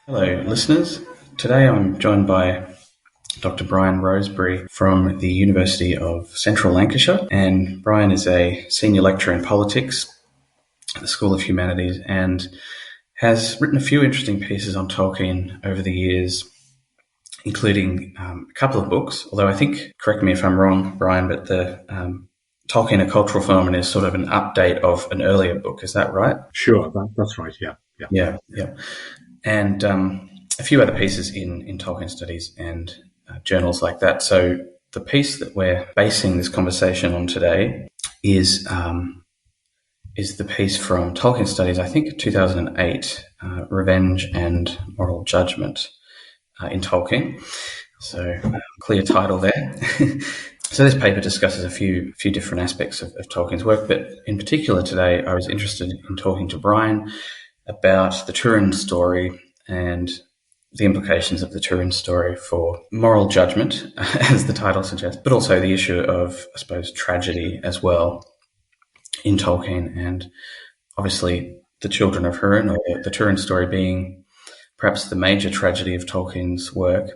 Hello, listeners. Today I'm joined by Dr. Brian Rosebury from the University of Central Lancashire, and Brian is a senior lecturer in politics at the School of Humanities and has written a few interesting pieces on Tolkien over the years, including a couple of books, although I think, correct me if I'm wrong, Brian, but the Tolkien, A Cultural Phenomenon is sort of an update of an earlier book. Is that right? Sure, that's right, yeah. And a few other pieces in Tolkien studies and journals like that. So the piece that we're basing this conversation on today is the piece from Tolkien Studies, I think 2008, Revenge and Moral Judgment in Tolkien. So clear title there. So this paper discusses a few different aspects of Tolkien's work, but in particular today I was interested in talking to Brian about the Turin story and the implications of the Turin story for moral judgment, as the title suggests, but also the issue of, I suppose, tragedy as well in Tolkien, and obviously the Children of Húrin, or the Turin story, being perhaps the major tragedy of Tolkien's work,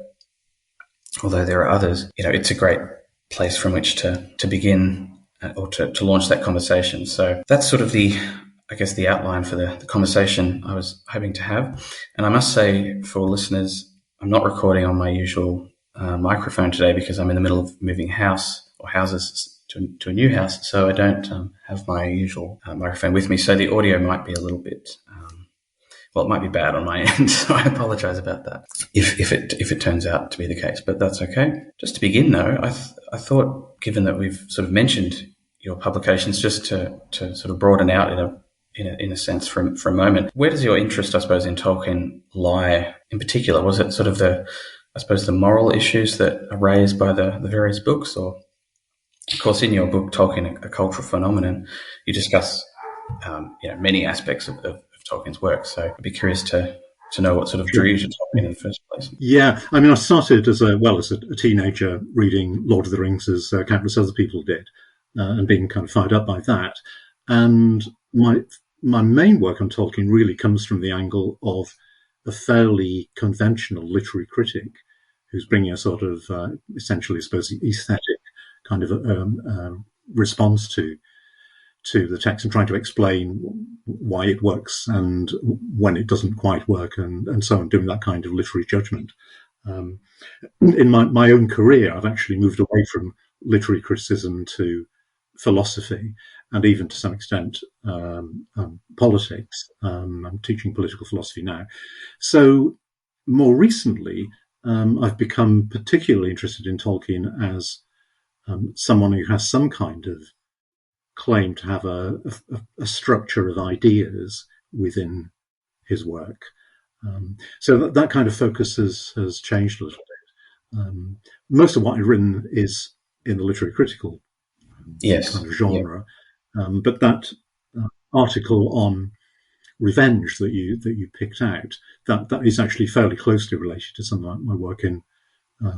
although there are others. It's a great place from which to begin or to launch that conversation. So that's sort of the outline for the conversation I was hoping to have. And I must say, for listeners, I'm not recording on my usual microphone today because I'm in the middle of moving houses to a new house, so I don't have my usual microphone with me. So the audio might be a little bit, it might be bad on my end, so I apologize about that if it turns out to be the case, but that's okay. Just to begin, though, I thought, given that we've sort of mentioned your publications, just to sort of broaden out in a sense for a moment, where does your interest, I suppose, in Tolkien lie in particular? Was it sort of the moral issues that are raised by the various books? Or, of course, in your book, Tolkien, A Cultural Phenomenon, you discuss many aspects of Tolkien's work. So I'd be curious to know what sort of drew you to Tolkien in the first place. Yeah, I mean, I started as a teenager reading Lord of the Rings, as countless other people did, and being kind of fired up by that. And my main work on Tolkien really comes from the angle of a fairly conventional literary critic who's bringing a sort of essentially, I suppose, aesthetic kind of response to the text and trying to explain why it works and when it doesn't quite work, and so on, doing that kind of literary judgment. In my own career, I've actually moved away from literary criticism to philosophy, and even to some extent politics. I'm teaching political philosophy now. So more recently, I've become particularly interested in Tolkien as someone who has some kind of claim to have a structure of ideas within his work. So that kind of focus has changed a little bit. Most of what I've written is in the literary critical kind of genre. But that article on revenge that you picked out, that is actually fairly closely related to some of my work in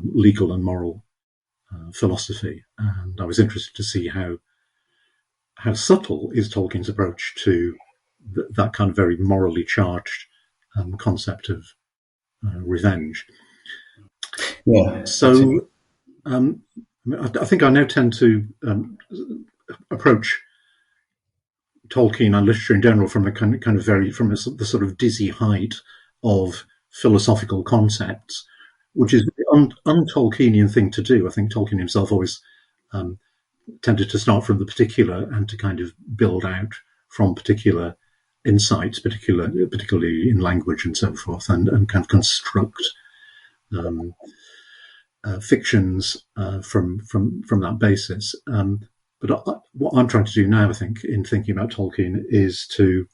legal and moral philosophy. And I was interested to see how subtle is Tolkien's approach to that kind of very morally charged concept of revenge. Yeah. So I think I now tend to approach Tolkien and literature in general from the sort of dizzy height of philosophical concepts, which is an un-Tolkienian thing to do. I think Tolkien himself always tended to start from the particular and to kind of build out from particular insights, particularly in language and so forth, and kind of construct fictions from that basis. But what I'm trying to do now, I think, in thinking about Tolkien, is to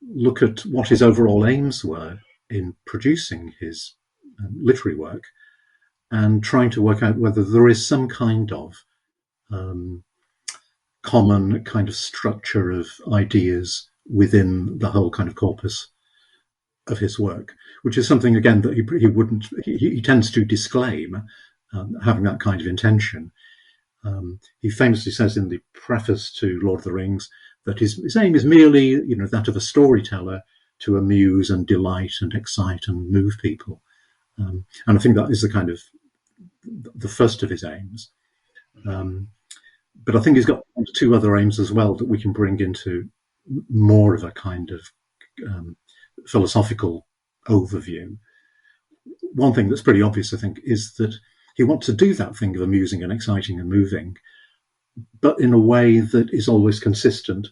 look at what his overall aims were in producing his literary work, and trying to work out whether there is some kind of common kind of structure of ideas within the whole kind of corpus of his work, which is something again that he tends to disclaim having that kind of intention. He famously says in the preface to Lord of the Rings that his aim is merely, that of a storyteller to amuse and delight and excite and move people. And I think that is the kind of the first of his aims. But I think he's got two other aims as well that we can bring into more of a kind of philosophical overview. One thing that's pretty obvious, I think, is that he wants to do that thing of amusing and exciting and moving, but in a way that is always consistent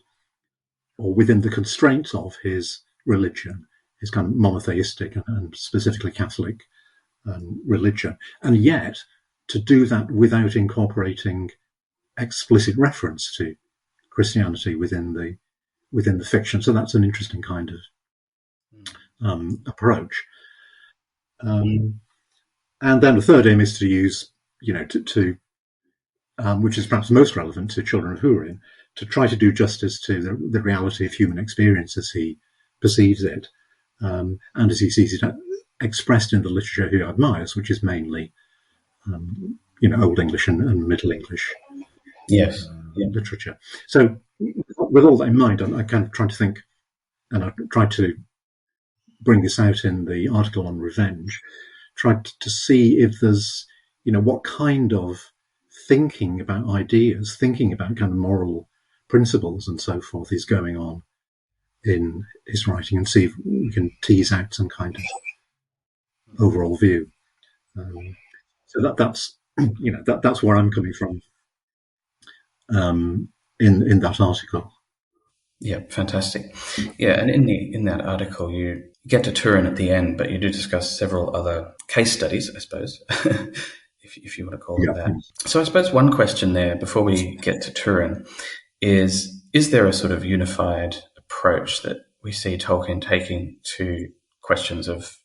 or within the constraints of his religion, his kind of monotheistic and specifically Catholic religion. And yet, to do that without incorporating explicit reference to Christianity within the fiction. So that's an interesting kind of approach. And then the third aim is to use, which is perhaps most relevant to Children of Húrin, to try to do justice to the reality of human experience as he perceives it, and as he sees it expressed in the literature he admires, which is mainly, Old English and Middle English literature. So with all that in mind, I kind of trying to think, and I tried to bring this out in the article on revenge, tried to see if there's, what kind of thinking about ideas, thinking about kind of moral principles and so forth is going on in his writing, and see if we can tease out some kind of overall view. So that's that's where I'm coming from in that article. Yeah, fantastic. Yeah, and in that article, you get to Turin at the end, but you do discuss several other case studies, I suppose, if you want to call them that. So I suppose one question there before we get to Turin is there a sort of unified approach that we see Tolkien taking to questions of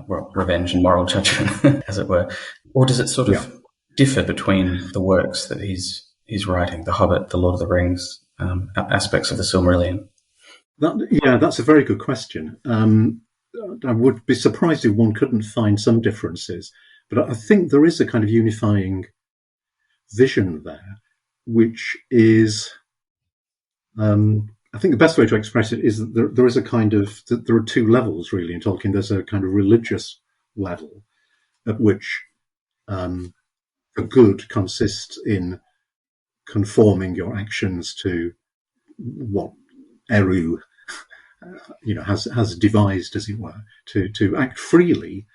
revenge and moral judgment, as it were? Or does it sort of differ between the works that he's writing, The Hobbit, The Lord of the Rings, aspects of the Silmarillion? That's a very good question. I would be surprised if one couldn't find some differences, but I think there is a kind of unifying vision there, which is, I think the best way to express it is that there is a kind of, there are two levels really in Tolkien. There's a kind of religious level at which the good consists in conforming your actions to what Eru has devised, as it were, to act freely,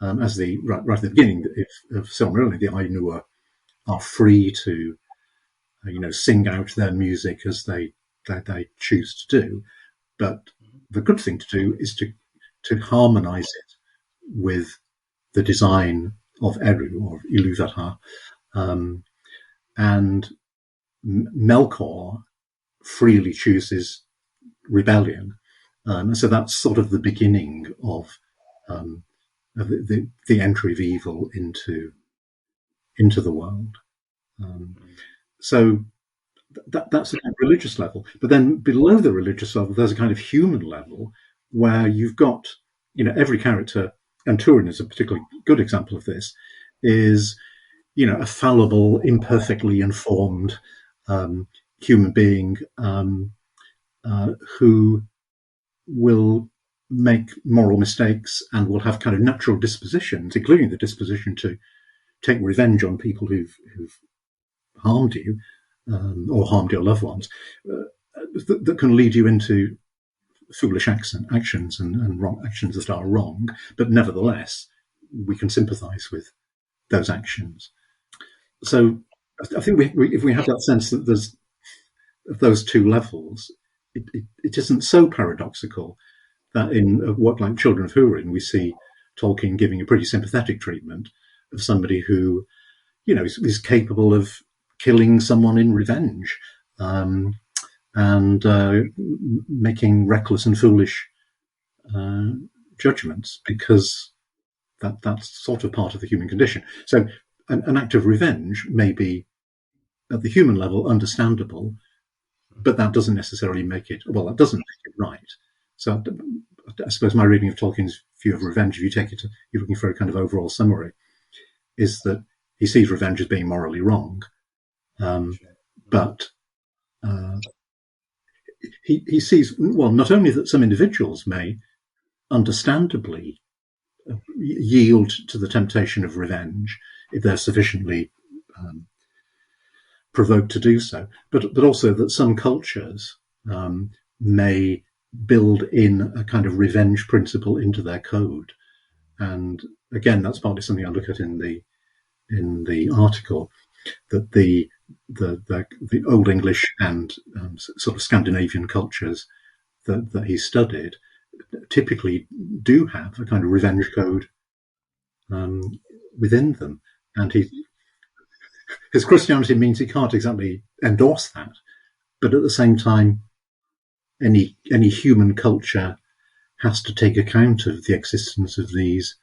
as right at the beginning of Silmarillion, the Ainur are free to sing out their music as they choose to do, but the good thing to do is to harmonise it with the design of Eru or Ilúvatar, and Melkor freely chooses rebellion, and so that's sort of the beginning of the entry of evil into the world. So that's a kind of religious level, but then below the religious level, there's a kind of human level where you've got every character, and Turin is a particularly good example of this, is a fallible, imperfectly informed human being who will make moral mistakes and will have kind of natural dispositions, including the disposition to take revenge on people who've harmed you or harmed your loved ones, that can lead you into foolish actions and wrong actions that are wrong, but nevertheless we can sympathise with those actions. So I think if we have that sense that there's of those two levels, it isn't so paradoxical that in a work like Children of Húrin we see Tolkien giving a pretty sympathetic treatment of somebody who is capable of killing someone in revenge, and making reckless and foolish judgments, because that's sort of part of the human condition. So an act of revenge may be at the human level understandable, but that doesn't necessarily make it right. So I suppose my reading of Tolkien's view of revenge, if you take it, you're looking for a kind of overall summary, is that he sees revenge as being morally wrong, but he sees, well, not only that some individuals may understandably yield to the temptation of revenge if they're sufficiently provoked to do so, but also that some cultures may build in a kind of revenge principle into their code. And again, that's partly something I look at in the article, that the Old English and sort of Scandinavian cultures that he studied typically do have a kind of revenge code within them, and his Christianity means he can't exactly endorse that, but at the same time, any human culture has to take account of the existence of these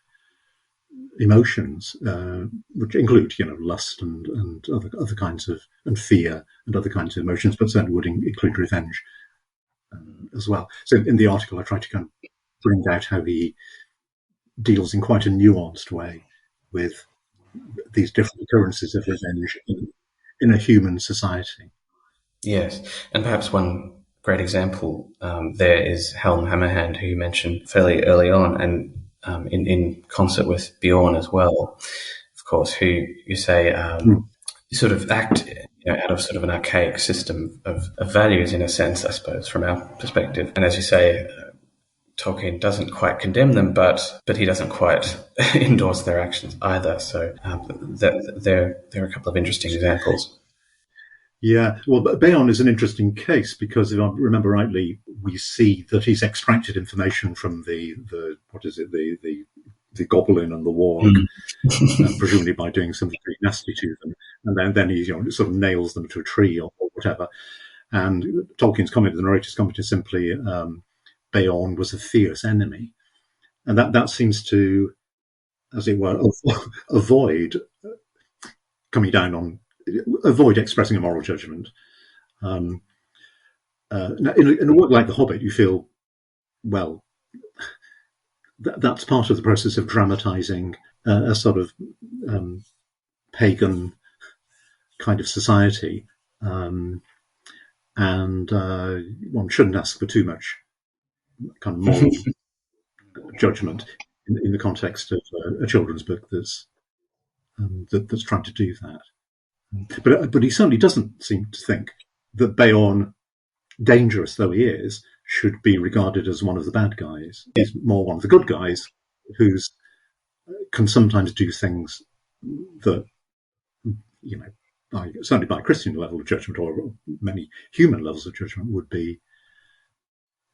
emotions, which include, lust and other kinds of, and fear and other kinds of emotions, but certainly would include revenge as well. So in the article, I try to kind of bring out how he deals in quite a nuanced way with these different occurrences of revenge in a human society. Yes, and perhaps one great example there is Helm Hammerhand, who you mentioned fairly early on, and in concert with Bjorn as well, of course, who you say sort of act out of sort of an archaic system of values, in a sense, I suppose, from our perspective. And as you say, Tolkien doesn't quite condemn them, but he doesn't quite endorse their actions either. So there are a couple of interesting examples. Yeah, well, Beorn is an interesting case because, if I remember rightly, we see that he's extracted information from the goblin and the warg, presumably by doing something pretty nasty to them, and then he sort of nails them to a tree or whatever. And Tolkien's comment, the narrator's comment, is simply Beorn was a fierce enemy, and that seems to, as it were, avoid expressing a moral judgment. In a work like The Hobbit, you feel, well, that's part of the process of dramatising a sort of pagan kind of society, and one shouldn't ask for too much kind of moral judgment in the context of a children's book that's trying to do that. But he certainly doesn't seem to think that Beorn, dangerous though he is, should be regarded as one of the bad guys. He's more one of the good guys who can sometimes do things that, certainly by a Christian level of judgment, or many human levels of judgment, would be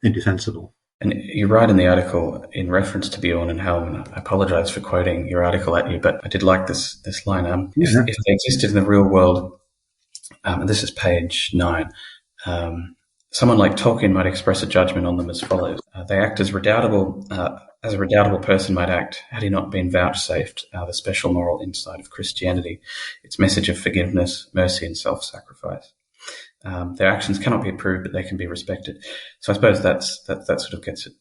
indefensible. And you write in the article in reference to Bjorn and Helm, and I apologise for quoting your article at you, but I did like this line. If they existed in the real world, and this is page 9, someone like Tolkien might express a judgment on them as follows. They act as redoubtable as a redoubtable person might act had he not been vouchsafed the special moral insight of Christianity, its message of forgiveness, mercy, and self-sacrifice. Their actions cannot be approved, but they can be respected. So I suppose that sort of gets it.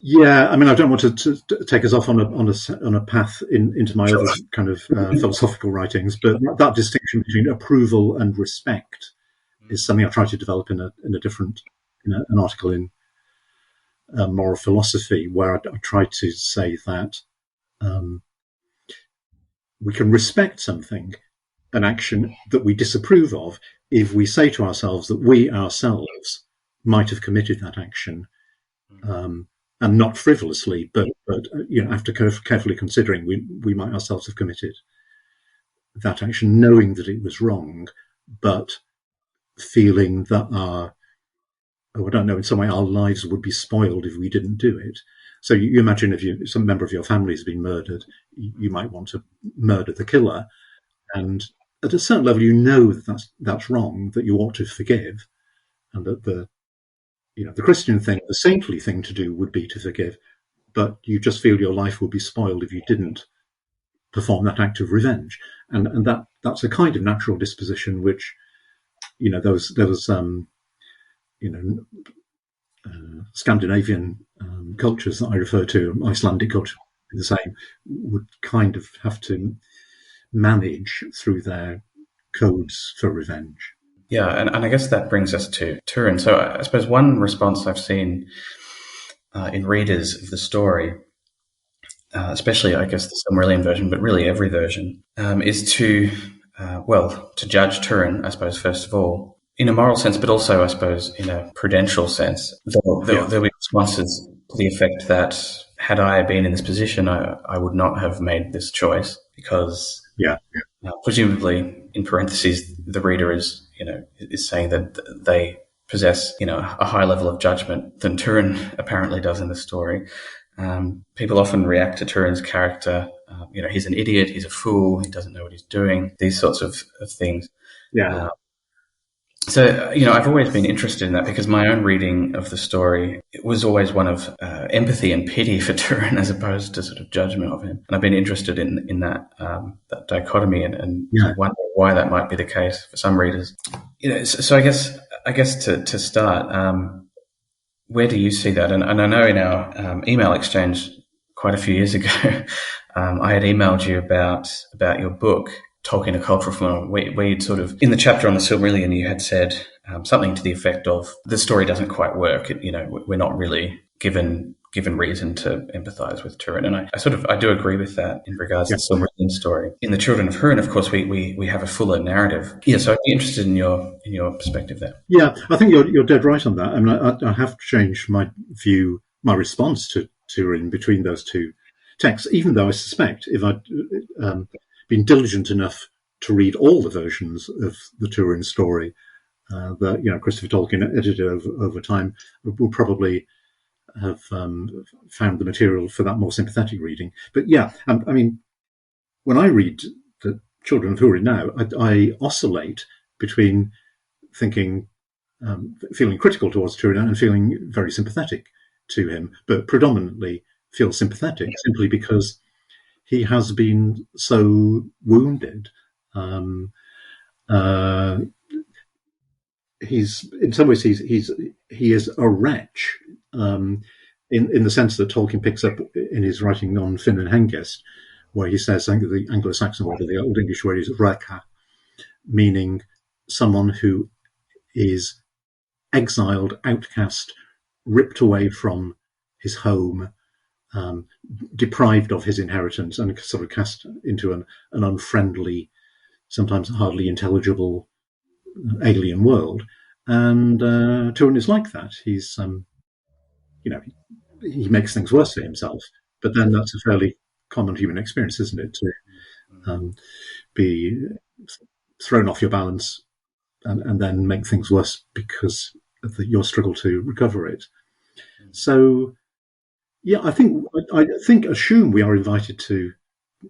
Yeah, I mean, I don't want to take us off on a path into my other kind of philosophical writings, but that distinction between approval and respect is something I try to develop in an article in Moral Philosophy, where I try to say that we can respect something, an action that we disapprove of, if we say to ourselves that we ourselves might have committed that action, and not frivolously, but after carefully considering, we might ourselves have committed that action, knowing that it was wrong, but feeling that in some way our lives would be spoiled if we didn't do it. So you imagine if some member of your family has been murdered, you might want to murder the killer, and at a certain level, that's wrong, that you ought to forgive, and that the Christian thing, the saintly thing to do would be to forgive, but you just feel your life would be spoiled if you didn't perform that act of revenge, and that's a kind of natural disposition which, there was Scandinavian cultures that I refer to, Icelandic culture, the same, would kind of have to manage through their codes for revenge. Yeah, and I guess that brings us to Turin. So I suppose one response I've seen in readers of the story, especially I guess the Silmarillion version, but really every version, is to judge Turin, I suppose, first of all, in a moral sense, but also, I suppose, in a prudential sense. There'll be responses to the effect that had I been in this position, I would not have made this choice because presumably, in parentheses, the reader is saying that they possess a higher level of judgment than Turin apparently does in the story. People often react to Turin's character. He's an idiot. He's a fool. He doesn't know what he's doing. These sorts of things. Yeah. So, I've always been interested in that because my own reading of the story, it was always one of empathy and pity for Turin as opposed to sort of judgment of him. And I've been interested in that dichotomy and wonder why that might be the case for some readers. So I guess to start, where do you see that? And I know in our email exchange quite a few years ago, I had emailed you about your book, Tolkien, A Cultural Phenomenon, where you'd sort of, in the chapter on the Silmarillion, you had said something to the effect of, the story doesn't quite work. We're not really given reason to empathise with Turin. And I do agree with that in regards to the Silmarillion story. In the Children of Húrin, of course, we have a fuller narrative. Yeah, so I'd be interested in your perspective there. Yeah, I think you're dead right on that. I mean, I have changed my view, my response to Turin between those two texts, even though I suspect if I'd been diligent enough to read all the versions of the Turin story that Christopher Tolkien edited over time, will probably have found the material for that more sympathetic reading. But I mean, when I read the Children of Húrin now, I oscillate between thinking, feeling critical towards Turin and feeling very sympathetic to him, but predominantly feel sympathetic simply because he has been so wounded. He's in some ways he is a wretch in the sense that Tolkien picks up in his writing on Finn and Hengist, where he says, I think the Anglo-Saxon word or the Old English word is raka, meaning someone who is exiled, outcast, ripped away from his home, deprived of his inheritance, and sort of cast into an unfriendly, sometimes hardly intelligible alien world. And Turin is like that. He's, he makes things worse for himself. But then that's a fairly common human experience, isn't it? To be thrown off your balance and then make things worse because of your struggle to recover it. So, I think assume we are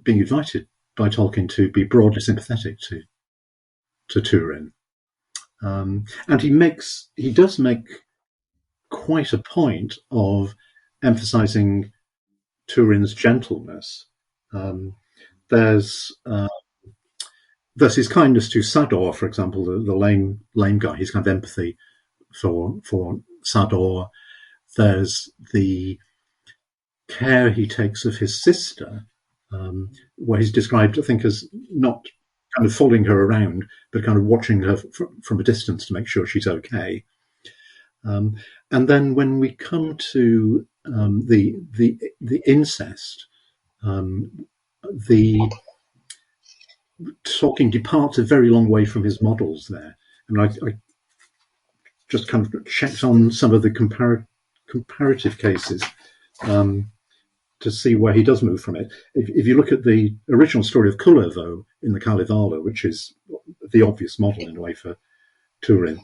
being invited by Tolkien to be broadly sympathetic to Turin. And he does make quite a point of emphasizing Turin's gentleness. There's his kindness to Sador, for example, the lame guy. He's kind of empathy for Sador. There's the care he takes of his sister, where he's described, I think, as not kind of following her around, but kind of watching her from a distance to make sure she's okay. And then when we come to the incest, the Tolkien departs a very long way from his models there. And I just kind of checked on some of the comparative cases to see where he does move from it. If you look at the original story of Kullervo in the Kalevala, which is the obvious model in a way for Turin,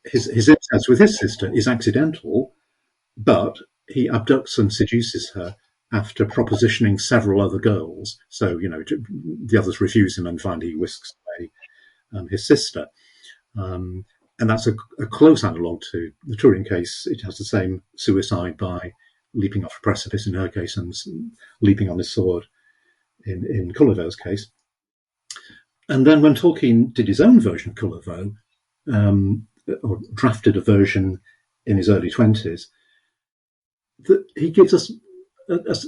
his incest with his sister is accidental, but he abducts and seduces her after propositioning several other girls. So, the others refuse him and finally he whisks away his sister. And that's a close analogue to the Turin case. It has the same suicide by leaping off a precipice in her case and leaping on his sword in Kullervo's case. And then when Tolkien did his own version of Kullervo, or drafted a version in his early 20s, that he gives us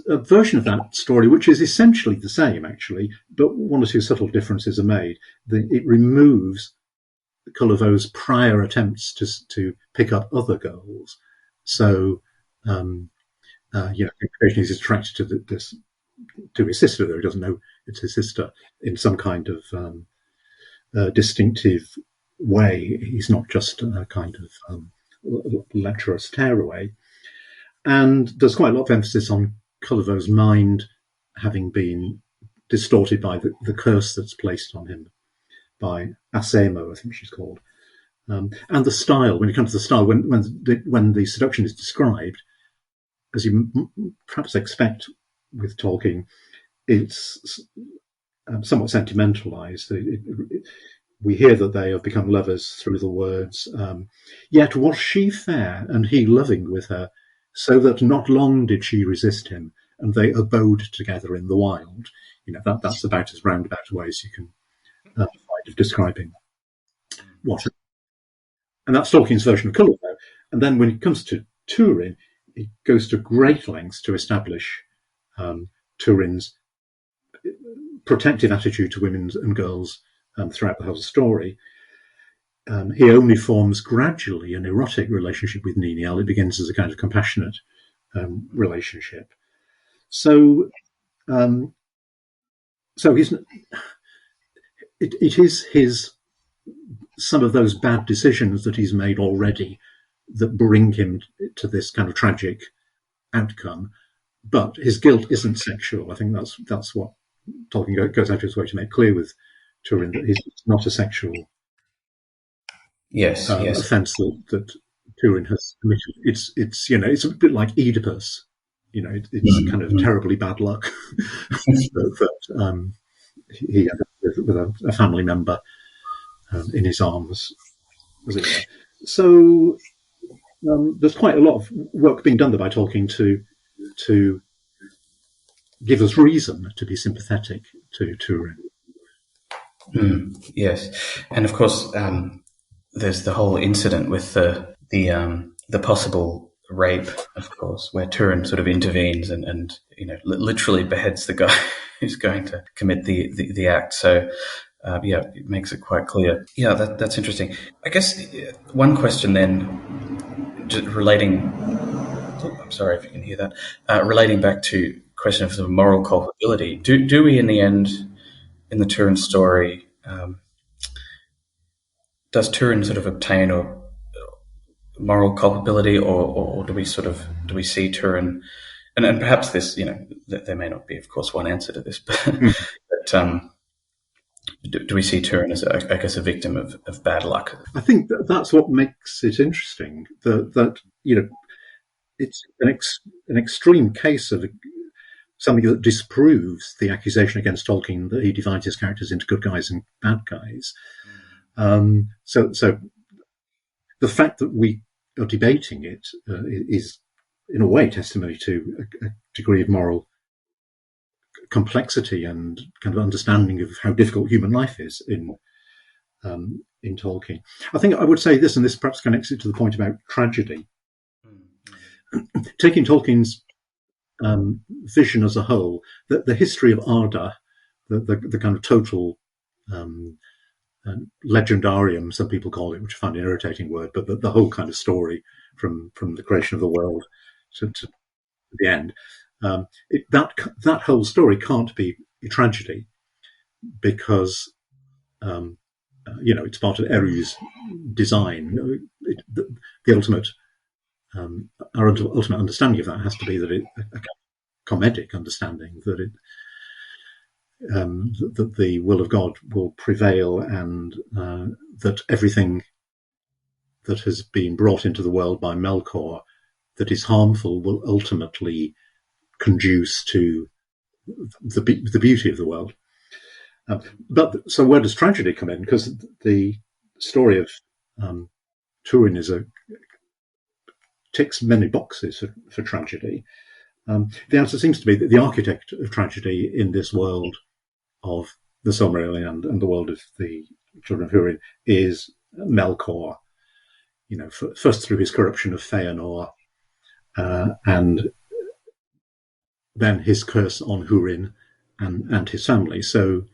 a version of that story which is essentially the same, actually, but one or two subtle differences are made. It removes Culliver's prior attempts to pick up other girls. So, occasionally he's attracted to to his sister, though he doesn't know it's his sister, in some kind of distinctive way. He's not just a kind of lecherous tearaway. And there's quite a lot of emphasis on Culliver's mind having been distorted by the curse that's placed on him by Asemo, I think she's called. And the style, when it comes to the style, when the seduction is described, as you perhaps expect with Tolkien, it's somewhat sentimentalized. We hear that they have become lovers through the words, yet was she fair and he loving with her, so that not long did she resist him, and they abode together in the wild. That's about as roundabout a way as you can find of describing what. And that's Tolkien's version of Culliver. And then when it comes to Turin, he goes to great lengths to establish Turin's protective attitude to women and girls throughout the whole story. He only forms gradually an erotic relationship with Niniel. It begins as a kind of compassionate relationship. So it is some of those bad decisions that he's made already that bring him to this kind of tragic outcome. But his guilt isn't sexual. I think that's what Tolkien goes out of his way to make clear with Turin, that he's not a sexual offence that Turin has committed. It's a bit like Oedipus. It's kind of terribly bad luck that he had with a family member in his arms, as it were. So there's quite a lot of work being done there by Tolkien to give us reason to be sympathetic to Turin. Yes, and of course, there's the whole incident with the possible rape, of course, where Turin sort of intervenes and literally beheads the guy who's going to commit the act. So. It makes it quite clear. Yeah, that's interesting. I guess one question then, just relating. I'm sorry if you can hear that. Relating back to question of sort of moral culpability. Do we in the end, in the Turin story, does Turin sort of obtain a moral culpability, or do we see Turin, and perhaps this, there may not be, of course, one answer to this, but do we see Turin as, I guess, a victim of bad luck? I think that's what makes it interesting. That it's an extreme case of something that disproves the accusation against Tolkien that he divides his characters into good guys and bad guys. So the fact that we are debating it is, in a way, testimony to a degree of moral complexity and kind of understanding of how difficult human life is in Tolkien. I think I would say this, and this perhaps connects it to the point about tragedy. Taking Tolkien's vision as a whole, the history of Arda, the kind of total legendarium, some people call it, which I find an irritating word, but the whole kind of story from the creation of the world to the end. That whole story can't be a tragedy because it's part of Eru's design. The ultimate our ultimate understanding of that has to be that a comedic understanding that that the will of God will prevail, and that everything that has been brought into the world by Melkor that is harmful will ultimately conduce to the beauty of the world. But so where does tragedy come in? Because the story of Turin ticks many boxes for tragedy. The answer seems to be that the architect of tragedy in this world of the Silmarillion and the world of the Children of Húrin is Melkor. first through his corruption of Feanor, and then his curse on Húrin and his family. So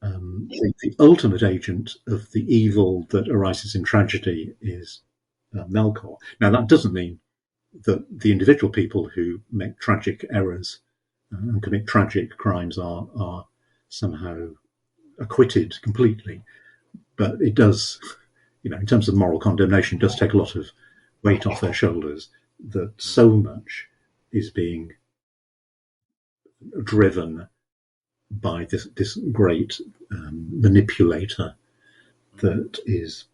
the ultimate agent of the evil that arises in tragedy is Melkor. Now, that doesn't mean that the individual people who make tragic errors and commit tragic crimes are somehow acquitted completely. But it does, in terms of moral condemnation, does take a lot of weight off their shoulders that so much is being driven by this great manipulator that is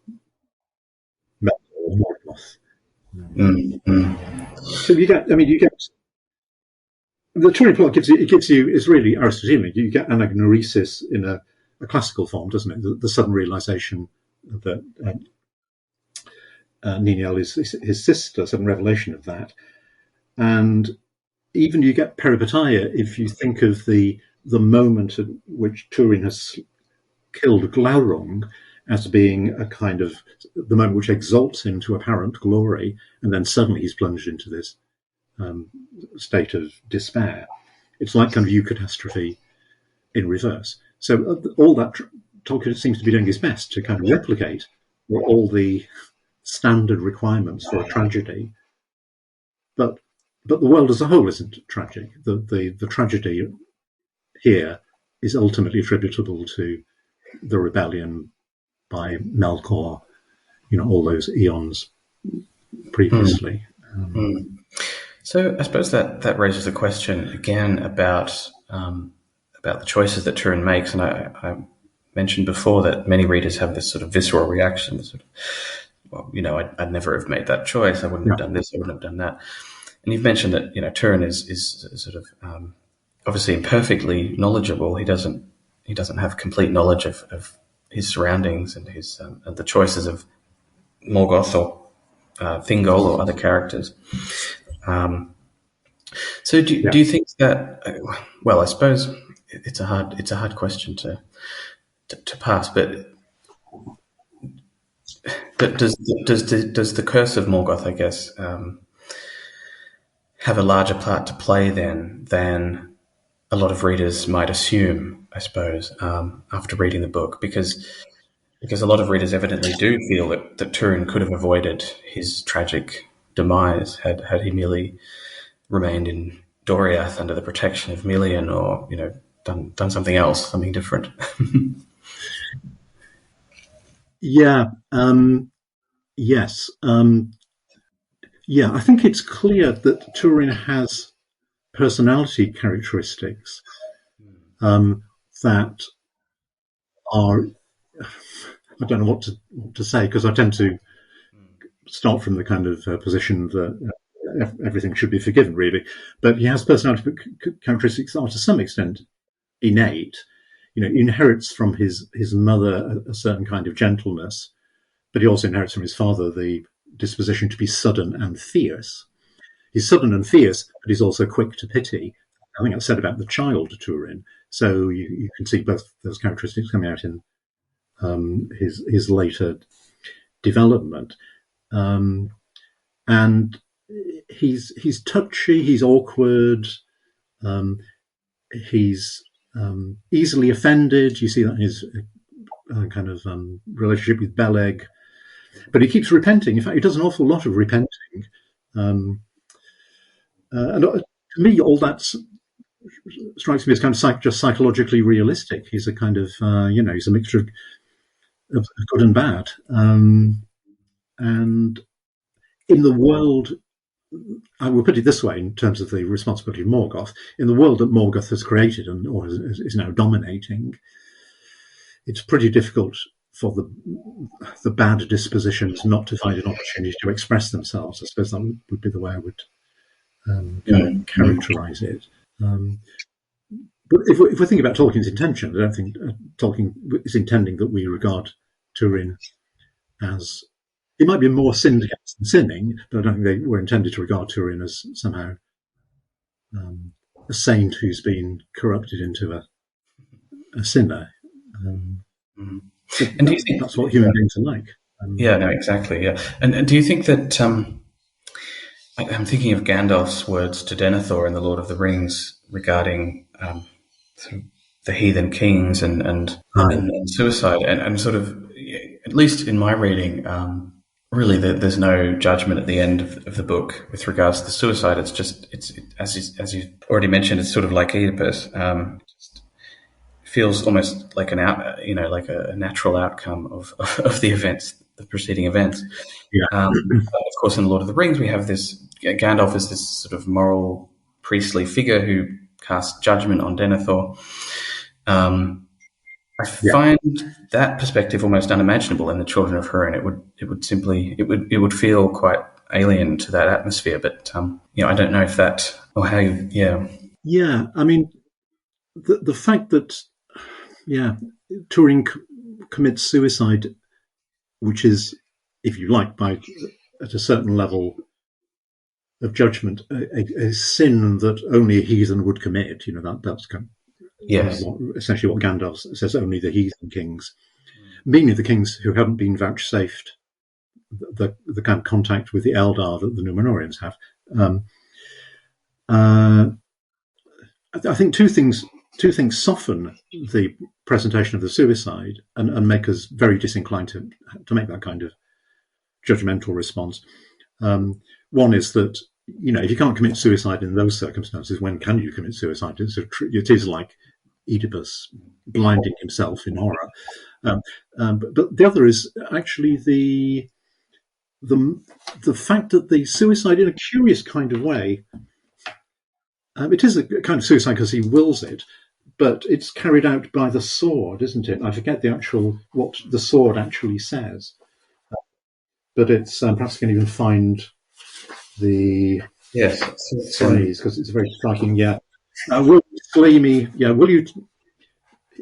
Morgoth. So you get the Turing plot gives you is really Aristotelian. You get anagnorisis in a classical form, doesn't it? The sudden realization that Ninel is his sister, sudden revelation of that, and even you get peripeteia if you think of the moment at which Turing has killed Glaurung as being a kind of the moment which exalts him to apparent glory, and then suddenly he's plunged into this state of despair. It's like kind of eucatastrophe in reverse. So all that Tolkien seems to be doing his best to kind of replicate all the standard requirements for a tragedy, but the world as a whole isn't tragic. The tragedy here is ultimately attributable to the rebellion by Melkor, all those eons previously. So I suppose that raises a question again about the choices that Turin makes, and I mentioned before that many readers have this sort of visceral reaction, I'd never have made that choice. I wouldn't have done this. I wouldn't have done that. And you've mentioned that Turin is sort of obviously imperfectly knowledgeable. He doesn't have complete knowledge of his surroundings and his and the choices of Morgoth or Thingol or other characters. So do you think that? Well, I suppose it's a hard question to pass, but does the curse of Morgoth, I guess, have a larger part to play then than a lot of readers might assume, I suppose, after reading the book, because a lot of readers evidently do feel that Turin could have avoided his tragic demise had he merely remained in Doriath under the protection of Melian, or done something else, something different. Yes. I think it's clear that Turin has personality characteristics that are, I don't know what to say, because I tend to start from the kind of position that everything should be forgiven, really. But he has personality characteristics that are to some extent innate. He inherits from his mother a certain kind of gentleness, but he also inherits from his father the disposition to be sudden and fierce. He's sudden and fierce, but he's also quick to pity. I think that's said about the child Turin. So you can see both those characteristics coming out in his later development. And he's touchy, he's awkward, he's easily offended. You see that in his kind of relationship with Beleg. But he keeps repenting. In fact, he does an awful lot of repenting. And to me, all that strikes me as kind of just psychologically realistic. He's a kind of, he's a mixture of good and bad. And in the world, I will put it this way in terms of the responsibility of Morgoth, in the world that Morgoth has created or is now dominating, it's pretty difficult for the bad dispositions not to find an opportunity to express themselves. I suppose that would be the way I would characterize it. But if we think about Tolkien's intention, I don't think Tolkien is intending that we regard Turin as, it might be more sinned against than sinning, but I don't think they were intended to regard Turin as somehow a saint who's been corrupted into a sinner. And do you think that's what human beings are like? Yeah, no, exactly. Yeah. And do you think that, I'm thinking of Gandalf's words to Denethor in The Lord of the Rings regarding sort of the heathen kings and suicide, and sort of, at least in my reading, really there's no judgment at the end of the book with regards to the suicide. It's just as you already mentioned, it's sort of like Oedipus. Just feels almost like like a natural outcome of the events, the preceding events. Yeah. But of course, in Lord of the Rings, we have this Gandalf is this sort of moral priestly figure who casts judgment on Denethor. I find that perspective almost unimaginable in the Children of Húrin. It would feel quite alien to that atmosphere. But I don't know if that or how you, yeah. Yeah, I mean, the fact that, Turing commits suicide, which is, if you like, at a certain level of judgment, a sin that only a heathen would commit. That's kind of, Yes. essentially what Gandalf says, only the heathen kings, meaning the kings who haven't been vouchsafed the kind of contact with the Eldar that the Númenóreans have. I think two things soften the presentation of the suicide and make us very disinclined to make that kind of judgmental response. One is that, if you can't commit suicide in those circumstances, when can you commit suicide? It is like Oedipus blinding himself in horror. But the other is actually the fact that the suicide, in a curious kind of way, it is a kind of suicide because he wills it, but it's carried out by the sword, isn't it? I forget what the sword actually says, but it's perhaps I can even find the phrase because it's very striking. Yeah, will you slay me? Yeah, will you?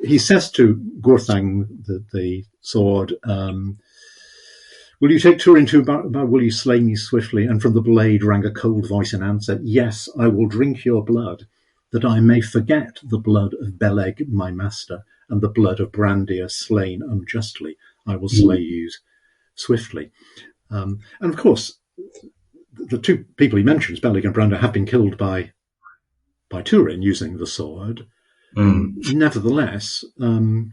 He says to Gurthang, the sword, will you take Turin to about will you slay me swiftly? And from the blade rang a cold voice in answer, yes, I will drink your blood, that I may forget the blood of Beleg, my master, and the blood of Brandir slain unjustly. I will slay you swiftly. And of course, the two people he mentions, Beleg and Brandir, have been killed by Turin using the sword. Nevertheless, the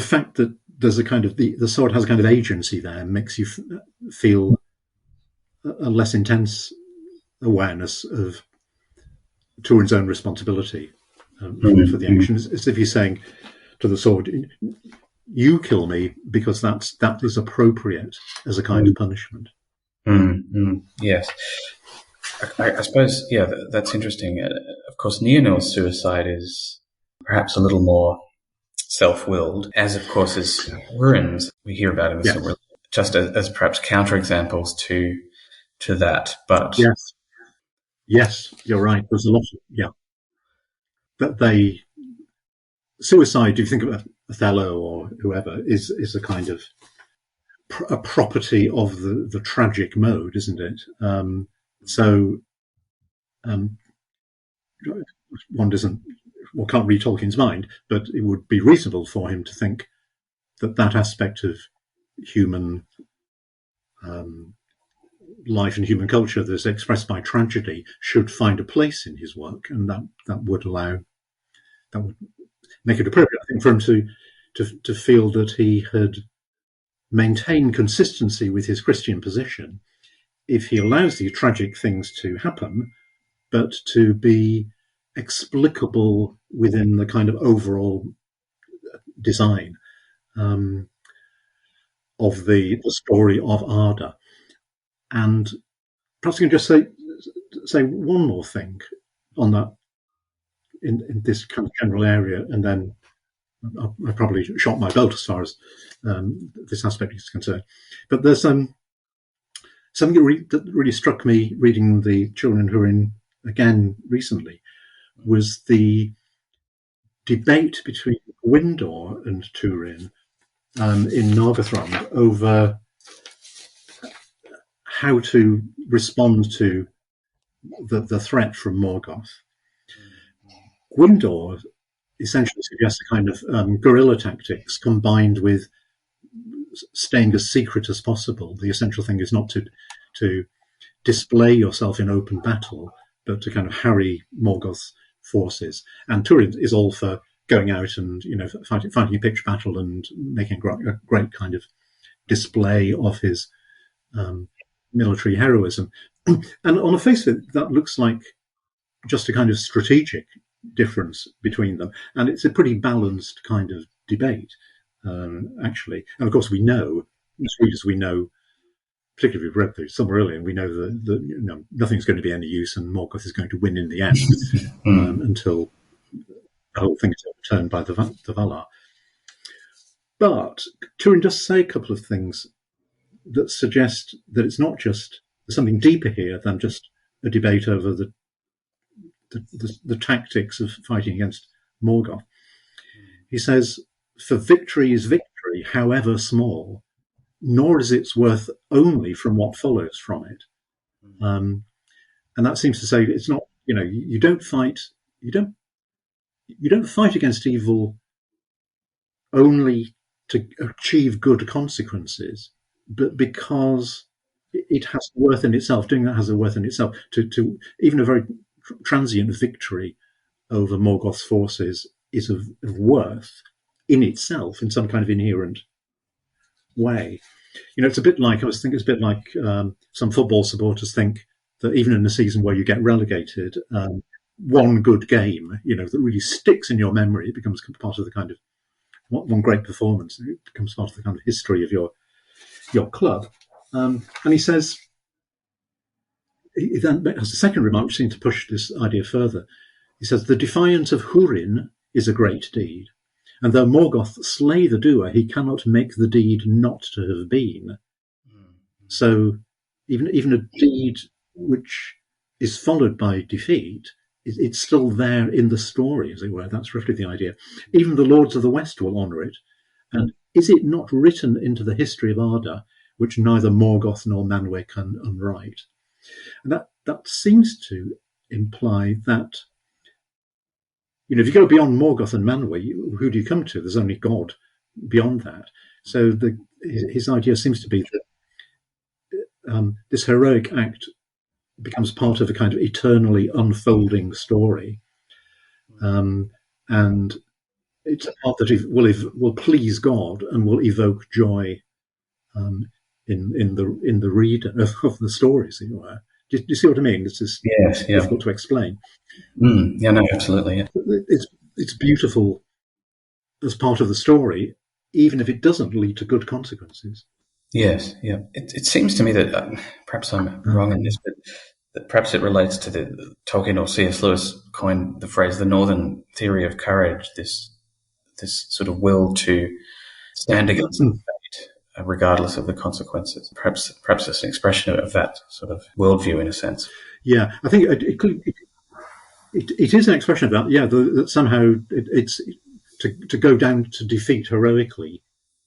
fact that there's a kind of the sword has a kind of agency there makes you feel a less intense awareness of Turin's own responsibility for the action. As if he's saying to the sword, "You kill me because that is appropriate as a kind of punishment." Yes. I suppose, that's interesting. Of course, Nienor's suicide is perhaps a little more self-willed, as of course is Húrin's. We hear about him just as perhaps counterexamples to that. But yes, you're right. There's a lot that suicide. If you think about Othello or whoever, is a kind of a property of the tragic mode, isn't it? One can't read Tolkien's mind, but it would be reasonable for him to think that aspect of human life and human culture that is expressed by tragedy should find a place in his work, and that would make it appropriate, I think, for him to feel that he had maintained consistency with his Christian position if he allows these tragic things to happen, but to be explicable within the kind of overall design of the story of Arda. And perhaps I can just say one more thing on that in this kind of general area, and then I probably shot my boat as far as this aspect is concerned. But there's something that really struck me reading the Children of Húrin again recently, was the debate between Gwyndor and Turin in Nargothrond over how to respond to the threat from Morgoth. Gwyndor essentially suggests a kind of guerrilla tactics combined with staying as secret as possible. The essential thing is not to display yourself in open battle, but to kind of harry Morgoth's forces. And Turin is all for going out and fighting a pitched battle and making a great kind of display of his military heroism. And on the face of it, that looks like just a kind of strategic difference between them, and it's a pretty balanced kind of debate, actually. And of course, we know, as readers, we know, particularly if we've read through somewhere earlier, and we know that nothing's going to be any use, and Morgoth is going to win in the end until the whole thing is overturned by the Valar. But Turin does say a couple of things that suggest that it's not just there's something deeper here than just a debate over the tactics of fighting against Morgoth. He says, "For victory is victory, however small, nor is its worth only from what follows from it." And that seems to say it's not, you don't fight against evil only to achieve good consequences, but because it has worth in itself. Doing that has a worth in itself. To even a very transient victory over Morgoth's forces is of worth in itself in some kind of inherent way. It's a bit like, I was thinking, it's a bit like some football supporters think that even in a season where you get relegated, one good game, that really sticks in your memory, it becomes part of the kind of one great performance. It becomes part of the kind of history of your club. And he says, he then has a second remark which seems to push this idea further. He says, "The defiance of Húrin is a great deed, and though Morgoth slay the doer, he cannot make the deed not to have been." So even a deed which is followed by defeat, it's still there in the story, as it were. That's roughly the idea. "Even the Lords of the West will honour it, and is it not written into the history of Arda, which neither Morgoth nor Manwë can unwrite?" And that seems to imply that, if you go beyond Morgoth and Manwë, who do you come to? There's only God beyond that. So his idea seems to be that this heroic act becomes part of a kind of eternally unfolding story, and it's a part that will please God and will evoke joy in the reader of the stories. Do you see what I mean? It's just difficult to explain. Yeah, no, absolutely. Yeah. It's beautiful as part of the story, even if it doesn't lead to good consequences. Yes, yeah. It seems to me that perhaps I'm wrong in this, but that perhaps it relates to the Tolkien or C.S. Lewis coined the phrase "the Northern theory of courage." This sort of will to stand against fate, regardless of the consequences. Perhaps it's an expression of that sort of worldview in a sense. Yeah, I think it is an expression of that. Yeah, that somehow it's to go down to defeat heroically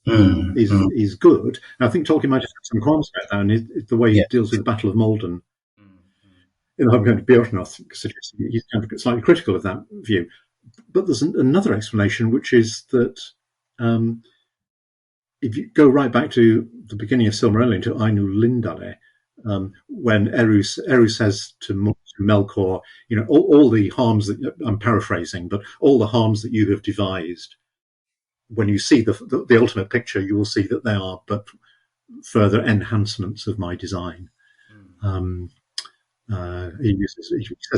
is good. And I think Tolkien might have had some qualms about that, and the way he deals with the Battle of Maldon. I'm going to be enough because he's kind of slightly critical of that view. But there's another explanation, which is that if you go right back to the beginning of Silmarillion, to Ainu Lindale, when Eru says to Melkor, all the harms that, I'm paraphrasing, but all the harms that you have devised, when you see the ultimate picture, you will see that they are but further enhancements of my design. He says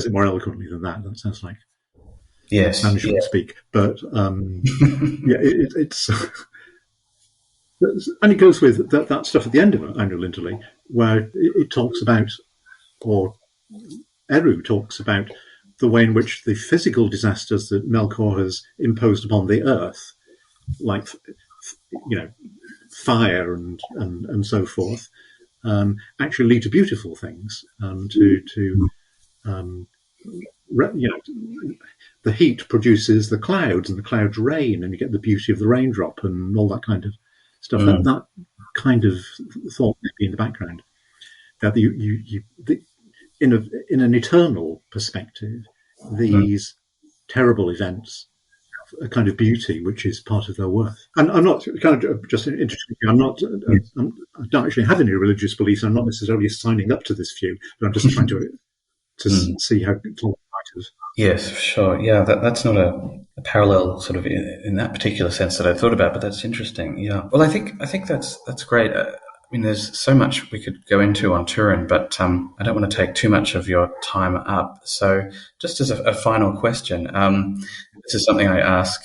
it more eloquently than that. That sounds like management speak, but it's and it goes with that stuff at the end of Ainu Lindale, where it talks about, or Eru talks about, the way in which the physical disasters that Melkor has imposed upon the earth, like fire and so forth, actually lead to beautiful things. The heat produces the clouds, and the clouds rain, and you get the beauty of the raindrop and all that kind of stuff. That kind of thought may be in the background. That in an eternal perspective, these terrible events a kind of beauty which is part of their worth. And I'm not kind of just interesting. I don't actually have any religious beliefs. I'm not necessarily signing up to this view, but I'm just trying to see how Tolkien might have. Yes, for sure. Yeah, that's not a parallel sort of in that particular sense that I thought about, but that's interesting. Yeah. Well, I think that's great. I mean, there's so much we could go into on Turin, but I don't want to take too much of your time up. So, just as a final question, this is something I ask,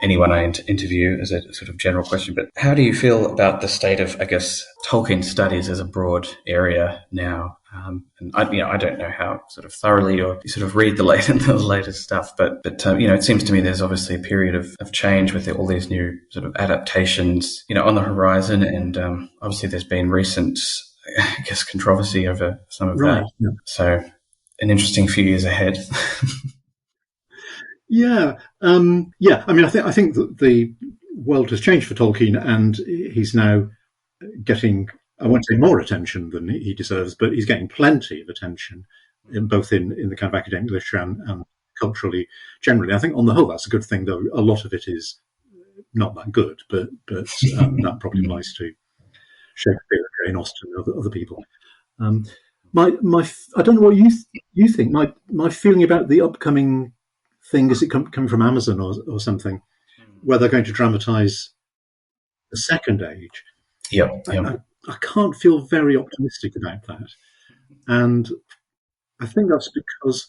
anyone I interview as a sort of general question. But how do you feel about the state of, I guess, Tolkien studies as a broad area now? And I don't know how sort of thoroughly or you sort of read the latest stuff, but it seems to me there's obviously a period of change with all these new sort of adaptations, on the horizon, and obviously there's been recent, I guess, controversy over some of that. Yeah. So, an interesting few years ahead. Yeah. I mean, I think that the world has changed for Tolkien, and he's now getting, I won't say more attention than he deserves, but he's getting plenty of attention, both in the kind of academic literature and culturally generally. I think on the whole that's a good thing, though a lot of it is not that good, but that probably applies to Shakespeare, Jane Austen, and other people. I don't know what you think. My feeling about the upcoming thing is it coming from Amazon or something, where they're going to dramatise the Second Age. Yep. I can't feel very optimistic about that, and I think that's because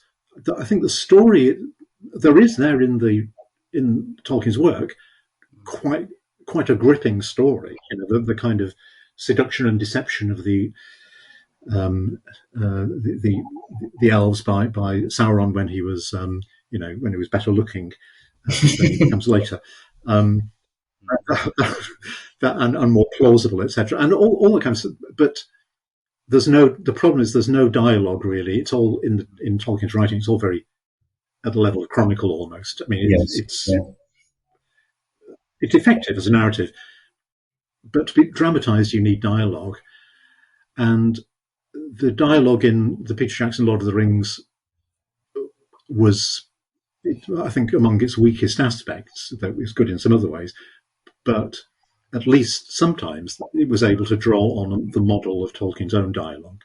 I think the story there is there in Tolkien's work quite a gripping story. The kind of seduction and deception of the elves by Sauron when he was when he was better looking than he becomes later. That and more plausible, etc., and all the kinds of. But the problem is there's no dialogue really. It's all in Tolkien's writing. It's all very at the level of chronicle almost. I mean, it's effective as a narrative, but to be dramatised, you need dialogue, and the dialogue in the Peter Jackson Lord of the Rings was, I think, among its weakest aspects. Though it was good in some other ways, but at least sometimes it was able to draw on the model of Tolkien's own dialogue.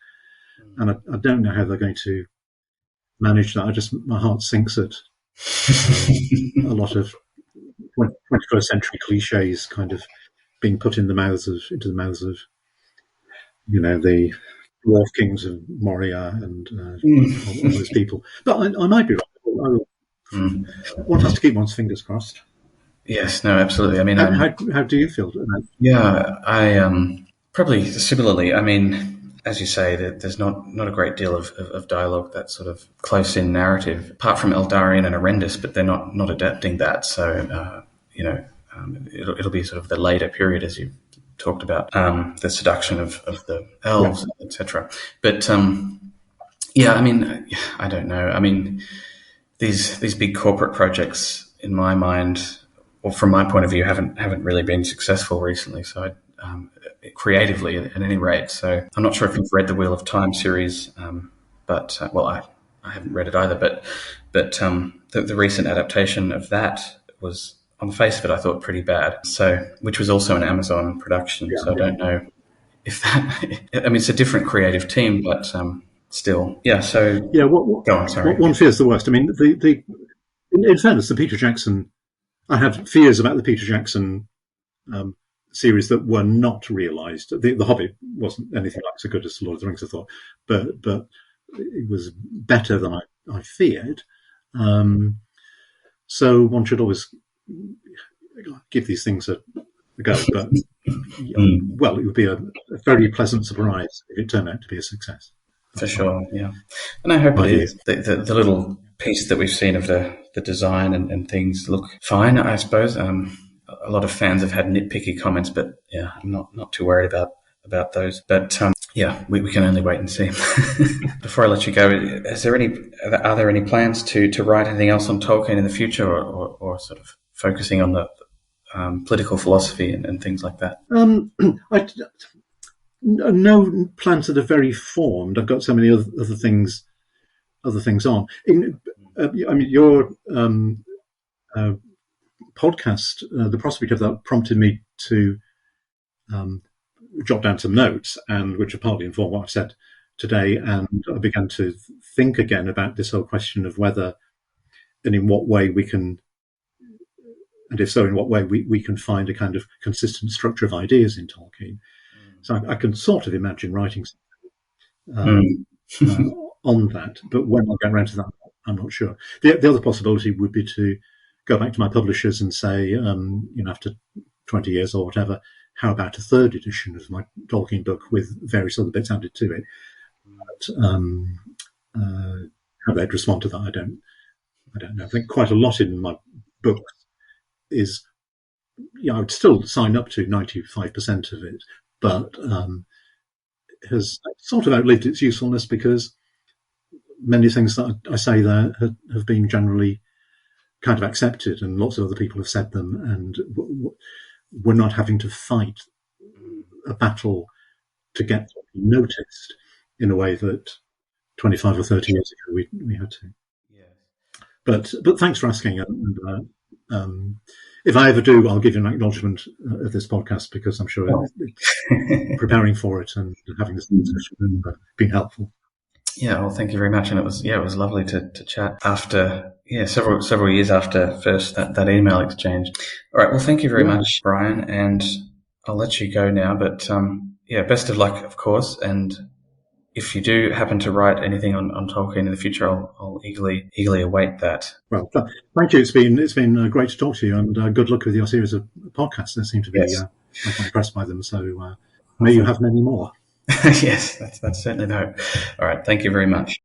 And I don't know how they're going to manage that. My heart sinks at a lot of 21st century cliches kind of being put into the mouths of the dwarf kings of Moria and all those people. But I might be wrong. One has to keep one's fingers crossed. Yes, no, absolutely. I mean, how do you feel? Yeah, I probably similarly. I mean, as you say, there's not a great deal of dialogue that's sort of close in narrative, apart from Eldarion and Arendis, but they're not adapting that. So it'll be sort of the later period, as you talked about, the seduction of the elves, etc. But I mean, I don't know. I mean, these big corporate projects, in my mind, or from my point of view, haven't really been successful recently. So creatively, at any rate. So I'm not sure if you've read the Wheel of Time series, but I haven't read it either. But the recent adaptation of that was, on the face of it, I thought pretty bad. So, which was also an Amazon production. So I don't know if that. I mean, it's a different creative team, but still, yeah. So go on. Sorry. One fears the worst. I mean, in fairness, the Peter Jackson. I had fears about the Peter Jackson series that were not realised. The Hobbit wasn't anything like so good as Lord of the Rings, I thought, but it was better than I feared. So one should always give these things a go. But it would be a very pleasant surprise if it turned out to be a success. For sure, yeah. And I hope it is. The little piece that we've seen of the design and things look fine, I suppose. A lot of fans have had nitpicky comments, but yeah, I'm not too worried about those. But we can only wait and see. Before I let you go, are there any plans to write anything else on Tolkien in the future, or sort of focusing on the political philosophy and things like that? No plans that are very formed. I've got so many other things on. I mean, your podcast, the prospect of that prompted me to jot down some notes, and which are partly informed what I've said today. And I began to think again about this whole question of whether and in what way we can, and if so, in what way we can find a kind of consistent structure of ideas in Tolkien. So I can sort of imagine writing something on that, but when I'll get around to that, I'm not sure. The other possibility would be to go back to my publishers and say, after 20 years or whatever, how about a third edition of my Tolkien book with various other bits added to it? But, how they'd respond to that, I don't know. I think quite a lot in my book is, I would still sign up to 95% of it, but has sort of outlived its usefulness because many things that I say there have been generally kind of accepted, and lots of other people have said them, and we're not having to fight a battle to get noticed in a way that 25 or 30 years ago we had to. But thanks for asking. And if I ever do, I'll give you an acknowledgement of this podcast, because I'm sure preparing for it and having this discussion has been helpful. Yeah, well, thank you very much, and it was lovely to chat after several years after first that email exchange. All right, well, thank you very much, Brian, and I'll let you go now. But best of luck, of course, and if you do happen to write anything on Tolkien in the future, I'll eagerly await that. Well, thank you. It's been great to talk to you, and good luck with your series of podcasts. They seem to be I'm quite impressed by them. So may you have many more. Yes, that's certainly the hope. All right, thank you very much.